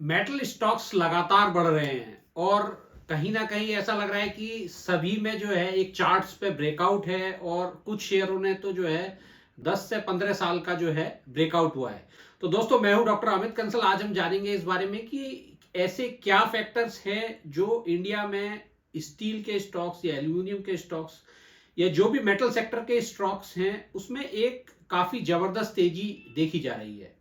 Metal stocks लगातार बढ़ रहे हैं और कहीं ना कहीं ऐसा लग रहा है कि सभी में जो है एक चार्ट्स पे ब्रेकआउट है और कुछ शेयरों ने तो जो है 10 से 15 साल का जो है ब्रेकआउट हुआ है। तो दोस्तों, मैं हूं डॉक्टर अमित कंसल। आज हम जानेंगे इस बारे में कि ऐसे क्या फैक्टर्स हैं जो इंडिया में स्टील के स्टॉक्स या एल्यूमिनियम के स्टॉक्स या जो भी मेटल सेक्टर के स्टॉक्स हैं उसमें एक काफी जबरदस्त तेजी देखी जा रही है।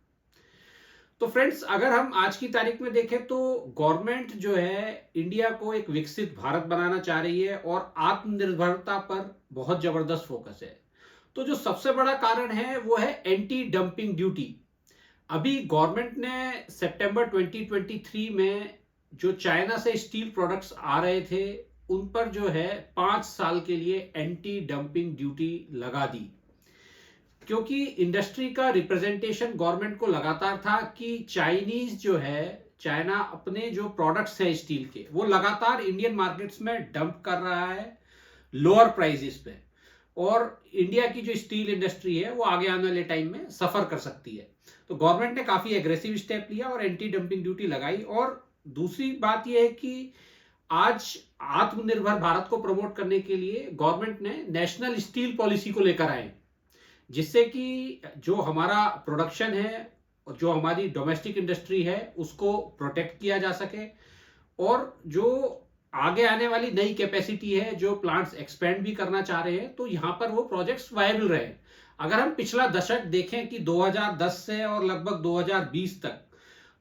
तो फ्रेंड्स, अगर हम आज की तारीख में देखें तो गवर्नमेंट जो है इंडिया को एक विकसित भारत बनाना चाह रही है और आत्मनिर्भरता पर बहुत जबरदस्त फोकस है। तो जो सबसे बड़ा कारण है वो है एंटी डंपिंग ड्यूटी। अभी गवर्नमेंट ने सितंबर 2023 में जो चाइना से स्टील प्रोडक्ट्स आ रहे थे उन पर जो है 5 साल के लिए एंटी डंपिंग ड्यूटी लगा दी, क्योंकि इंडस्ट्री का रिप्रेजेंटेशन गवर्नमेंट को लगातार था कि चाइनीज जो है, चाइना अपने जो प्रोडक्ट्स है स्टील के वो लगातार इंडियन मार्केट्स में डंप कर रहा है लोअर प्राइसेस पे, और इंडिया की जो स्टील इंडस्ट्री है वो आगे आने वाले टाइम में सफर कर सकती है। तो गवर्नमेंट ने काफी एग्रेसिव स्टेप लिया और एंटी डंपिंग ड्यूटी लगाई। और दूसरी बात यह है कि आज आत्मनिर्भर भारत को प्रमोट करने के लिए गवर्नमेंट ने नेशनल स्टील पॉलिसी को लेकर आए, जिससे कि जो हमारा प्रोडक्शन है और जो हमारी डोमेस्टिक इंडस्ट्री है उसको प्रोटेक्ट किया जा सके, और जो आगे आने वाली नई कैपेसिटी है, जो प्लांट्स एक्सपेंड भी करना चाह रहे हैं, तो यहां पर वो प्रोजेक्ट्स वायबल रहे। अगर हम पिछला दशक देखें कि 2010 से और लगभग 2020 तक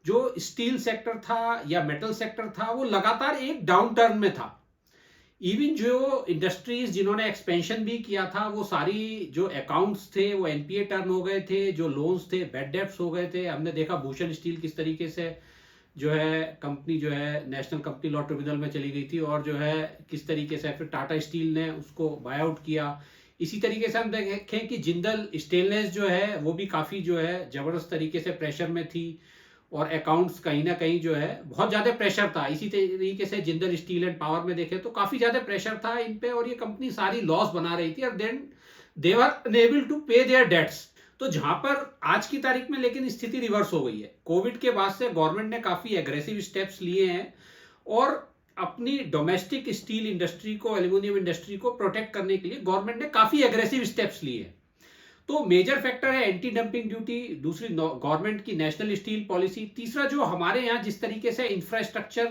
जो स्टील सेक्टर था या मेटल सेक्टर था वो लगातार एक डाउन टर्न में था। इवन जो इंडस्ट्रीज जिन्होंने एक्सपेंशन भी किया था वो सारी जो अकाउंट्स थे वो एनपीए टर्न हो गए थे, जो लोन्स थे बैड डेब्ट्स हो गए थे। हमने देखा भूषण स्टील किस तरीके से जो है कंपनी जो है नेशनल कंपनी लॉ ट्रिब्यूनल में चली गई थी, और जो है किस तरीके से फिर टाटा स्टील ने उसको बाय आउट किया। इसी तरीके से हम देखें कि जिंदल स्टेनलेस जो है वो भी काफी जो है जबरदस्त तरीके से प्रेशर में थी, और अकाउंट्स कहीं ना कहीं जो है बहुत ज्यादा प्रेशर था। इसी तरीके से जिंदल स्टील एंड पावर में देखें तो काफी ज्यादा प्रेशर था इन पे, और ये कंपनी सारी लॉस बना रही थी, और then they were unable to pay their debts. तो जहां पर आज की तारीख में लेकिन स्थिति रिवर्स हो गई है। कोविड के बाद से गवर्नमेंट ने काफी एग्रेसिव स्टेप्स लिए हैं और अपनी डोमेस्टिक स्टील इंडस्ट्री को, एल्यूमिनियम इंडस्ट्री को प्रोटेक्ट करने के लिए गवर्नमेंट ने काफी एग्रेसिव स्टेप्स लिए हैं। तो मेजर फैक्टर है एंटी डंपिंग ड्यूटी, दूसरी गवर्नमेंट की नेशनल स्टील पॉलिसी, तीसरा जो हमारे यहाँ जिस तरीके से इंफ्रास्ट्रक्चर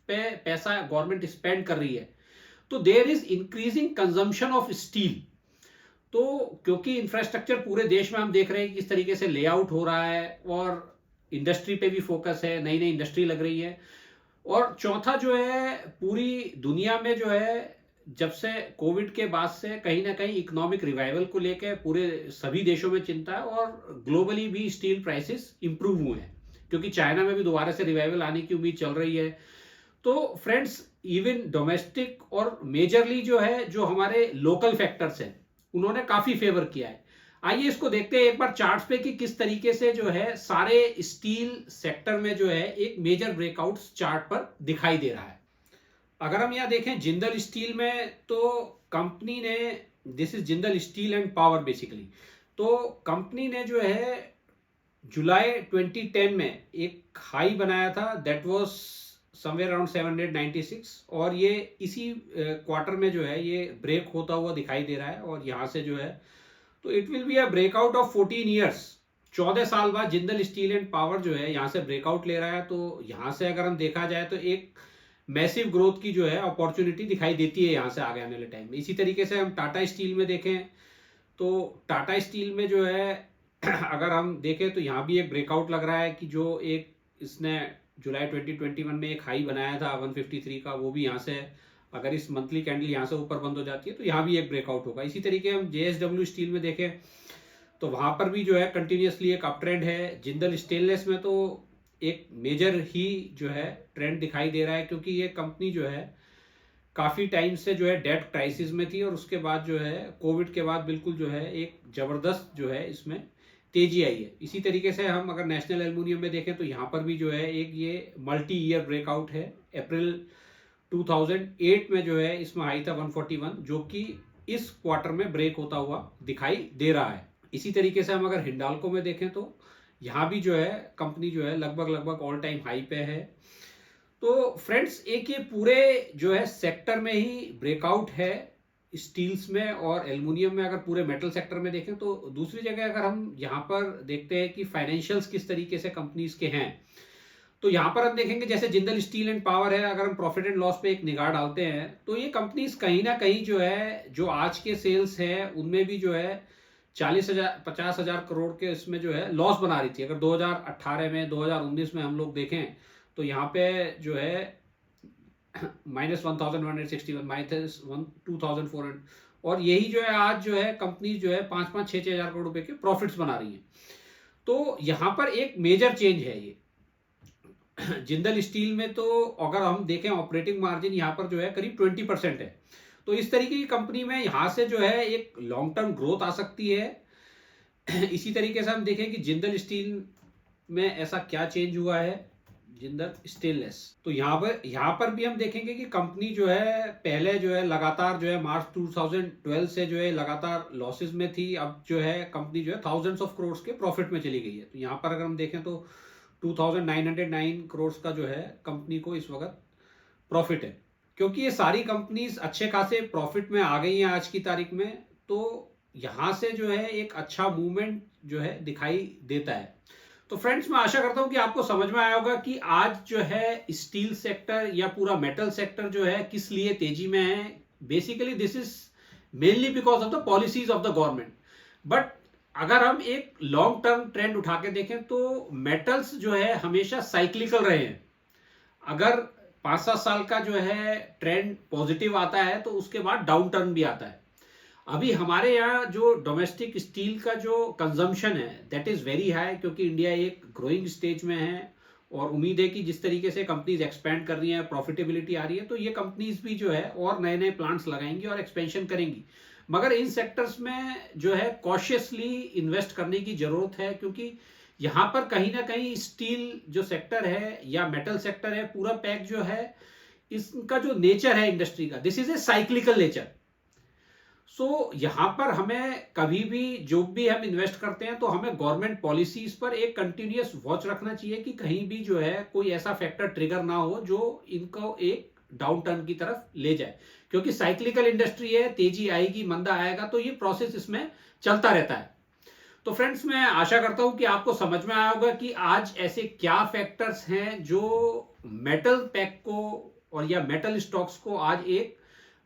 पे पैसा गवर्नमेंट स्पेंड कर रही है, तो there is increasing consumption of steel. तो क्योंकि इंफ्रास्ट्रक्चर पूरे देश में हम देख रहे हैं किस तरीके से लेआउट हो रहा है, और इंडस्ट्री पे भी फोकस है, नई नई इंडस्ट्री लग रही है। और चौथा जो है, पूरी दुनिया में जो है जब से कोविड के बाद से कहीं ना कहीं इकोनॉमिक रिवाइवल को लेकर पूरे सभी देशों में चिंता है, और ग्लोबली भी स्टील प्राइसेस इंप्रूव हुए हैं, क्योंकि चाइना में भी दोबारा से रिवाइवल आने की उम्मीद चल रही है। तो फ्रेंड्स, इवन डोमेस्टिक और मेजरली जो है जो हमारे लोकल फैक्टर्स हैं उन्होंने काफी फेवर किया है। आइए इसको देखते हैं एक बार चार्ट्स पे कि किस तरीके से जो है सारे स्टील सेक्टर में जो है एक मेजर ब्रेकआउट चार्ट पर दिखाई दे रहा है। अगर हम यहाँ देखें जिंदल स्टील में, तो कंपनी ने, this is Jindal steel and power basically, तो कंपनी ने जो है जुलाई 2010 में एक हाई बनाया था, दैट वाज समवेयर अराउंड 796, और ये इसी क्वार्टर में जो है ये ब्रेक होता हुआ दिखाई दे रहा है। और यहाँ से जो है तो it will be a breakout of 14 years. 14 साल बाद जिंदल स्टील एंड पावर जो है यहाँ से ब्रेकआउट ले रहा है। तो यहाँ से अगर हम देखा जाए तो एक मैसिव ग्रोथ की जो है अपॉर्चुनिटी दिखाई देती है यहाँ से आगे आने वाले टाइम में। इसी तरीके से हम टाटा स्टील में देखें तो टाटा स्टील में जो है अगर हम देखें तो यहाँ भी एक ब्रेकआउट लग रहा है कि जो एक इसने जुलाई 2021 में एक हाई बनाया था 153 का, वो भी यहाँ से अगर इस मंथली कैंडल यहाँ से ऊपर बंद हो जाती है तो यहाँ भी एक ब्रेकआउट होगा। इसी तरीके हम जेएसडब्ल्यू स्टील में देखें तो वहां पर भी जो है कंटिन्यूसली एक अप ट्रेंड है। जिंदल स्टेनलेस में तो एक मेजर ही जो है ट्रेंड दिखाई दे रहा है, क्योंकि ये कंपनी जो है काफी टाइम से जो है डेट क्राइसिस में थी, और उसके बाद जो है कोविड के बाद बिल्कुल जो है एक जबरदस्त जो है इसमें तेजी आई है। इसी तरीके से हम अगर नेशनल एल्यूमिनियम में देखें तो यहाँ पर भी जो है एक ये मल्टी ईयर ब्रेकआउट है। अप्रैल 2008 में जो है इसमें हाई था 141, जो कि इस क्वार्टर में ब्रेक होता हुआ दिखाई दे रहा है। इसी तरीके से हम अगर हिंडाल्को में देखें तो यहाँ भी जो है कंपनी जो है लगभग ऑल टाइम हाई पे है। तो फ्रेंड्स एक ये पूरे जो है सेक्टर में ही ब्रेकआउट है, स्टील्स में और एल्युमिनियम में। अगर पूरे मेटल सेक्टर में देखें तो दूसरी जगह अगर हम यहाँ पर देखते हैं कि फाइनेंशियल्स किस तरीके से कंपनीज के हैं, तो यहाँ पर हम देखेंगे जैसे जिंदल स्टील एंड पावर है, अगर हम प्रॉफिट एंड लॉस पे एक निगाह डालते हैं तो ये कंपनीज कहीं ना कहीं जो है जो आज के सेल्स है उनमें भी जो है 50,000 करोड़ के इसमें जो है लॉस बना रही थी। अगर 2018 में 2019 में हम लोग देखें तो यहाँ पे जो है -1161, -2,400, और यही जो है आज जो है कंपनी जो है 5-6 हजार करोड़ रुपए के प्रॉफिट्स बना रही है। तो यहाँ पर एक मेजर चेंज है ये। जिंदल स्टील में तो अगर हम देखें ऑपरेटिंग मार्जिन यहाँ पर जो है करीब 20% है। तो इस तरीके की कंपनी में यहाँ से जो है एक लॉन्ग टर्म ग्रोथ आ सकती है। इसी तरीके से हम देखें कि जिंदल स्टील में ऐसा क्या चेंज हुआ है, जिंदल स्टेनलेस, तो यहाँ पर भी हम देखेंगे कि कंपनी जो है पहले जो है लगातार जो है मार्च 2012 से जो है लगातार लॉसेस में थी। अब जो है कंपनी जो है थाउजेंड्स ऑफ करोड़ के प्रॉफिट में चली गई है। तो यहाँ पर अगर हम देखें तो 2,909 करोड़ का जो है कंपनी को इस वक्त प्रॉफिट है, क्योंकि ये सारी कंपनीज अच्छे खासे प्रॉफिट में आ गई हैं आज की तारीख में। तो यहाँ से जो है एक अच्छा मूवमेंट जो है दिखाई देता है। तो फ्रेंड्स मैं आशा करता हूं कि आपको समझ में आया होगा कि आज जो है स्टील सेक्टर या पूरा मेटल सेक्टर जो है किस लिए तेजी में है। Basically this is mainly because of the policies of the government. But अगर हम एक लॉन्ग टर्म ट्रेंड उठा के देखें तो मेटल्स जो है हमेशा साइक्लिकल रहे हैं। अगर 5-7 साल का जो है ट्रेंड पॉजिटिव आता है तो उसके बाद डाउन टर्न भी आता है। अभी हमारे यहाँ जो डोमेस्टिक स्टील का जो कंजम्पशन है दैट इज वेरी हाई, क्योंकि इंडिया एक ग्रोइंग स्टेज में है और उम्मीद है कि जिस तरीके से कंपनीज एक्सपेंड कर रही हैं, प्रॉफिटेबिलिटी आ रही है, तो ये कंपनीज भी जो है और नए नए प्लांट्स लगाएंगी और एक्सपेंशन करेंगी। मगर इन सेक्टर्स में जो है कॉशियसली इन्वेस्ट करने की जरूरत है, क्योंकि यहाँ पर कहीं ना कहीं स्टील जो सेक्टर है या मेटल सेक्टर है पूरा पैक जो है इसका जो नेचर है इंडस्ट्री का, this is a cyclical nature. So यहाँ पर हमें कभी भी जो भी हम इन्वेस्ट करते हैं तो हमें गवर्नमेंट पॉलिसीज पर एक कंटिन्यूअस वॉच रखना चाहिए कि कहीं भी जो है कोई ऐसा फैक्टर ट्रिगर ना हो जो इनको एक डाउन टर्न की तरफ ले जाए, क्योंकि साइक्लिकल इंडस्ट्री है, तेजी आएगी मंदा आएगा, तो ये प्रोसेस इसमें चलता रहता है। तो फ्रेंड्स मैं आशा करता हूं कि आपको समझ में आया होगा कि आज ऐसे क्या फैक्टर्स हैं जो मेटल पैक को और या मेटल स्टॉक्स को आज एक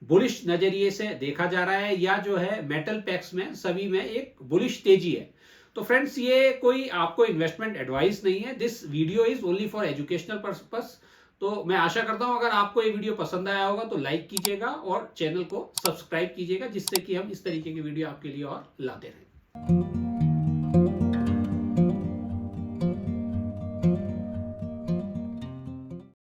बुलिश नजरिए से देखा जा रहा है, या जो है मेटल पैक्स में सभी में एक बुलिश तेजी है। तो फ्रेंड्स ये कोई आपको इन्वेस्टमेंट एडवाइस नहीं है, this video is only for educational purpose. तो मैं आशा करता हूं अगर आपको ये वीडियो पसंद आया होगा तो लाइक कीजिएगा और चैनल को सब्सक्राइब कीजिएगा, जिससे कि हम इस तरीके की वीडियो आपके लिए और लाते रहें।